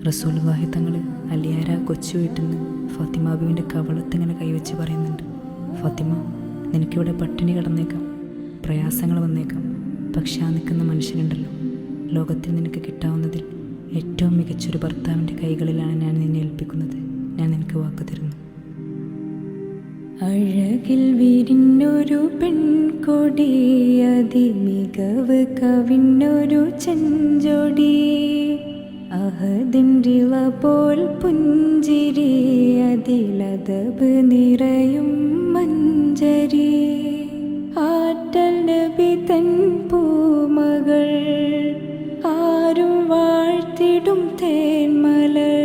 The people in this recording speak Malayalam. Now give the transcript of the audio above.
റസൂലുള്ളാഹി തങ്ങൾ അലിയാര കൊച്ചു വീട്ടിൽ നിന്ന് ഫാത്തിമ ബീവിൻ്റെ കവളത്തിങ്ങനെ കൈവച്ച് പറയുന്നുണ്ട്, ഫാത്തിമ, നിനക്കിവിടെ പട്ടിണി കിടന്നേക്കാം, പ്രയാസങ്ങൾ വന്നേക്കാം, പക്ഷെ ആ നിൽക്കുന്ന മനുഷ്യനുണ്ടല്ലോ, ലോകത്തിൽ നിനക്ക് കിട്ടാവുന്നതിൽ ഏറ്റവും മികച്ചൊരു ഭർത്താവിൻ്റെ കൈകളിലാണ് ഞാൻ നിന്നെ ഏൽപ്പിക്കുന്നത്. ഞാൻ നിനക്ക് വാക്ക് തരുന്നു. അഴകിൽ വിരിഞ്ഞൊരു പെൺകൊടി, അതിമികവ് കവിഞ്ഞൊരു ചെഞ്ചൊടി, അഹദിൻറിള പോൽ പുഞ്ചിരി, അതിലതബ് നിറയും മഞ്ചരി, ആറ്റൽ നബി തൻ പൂമകൾ, ആരും വാഴ്ത്തിടും തേന്മലർ,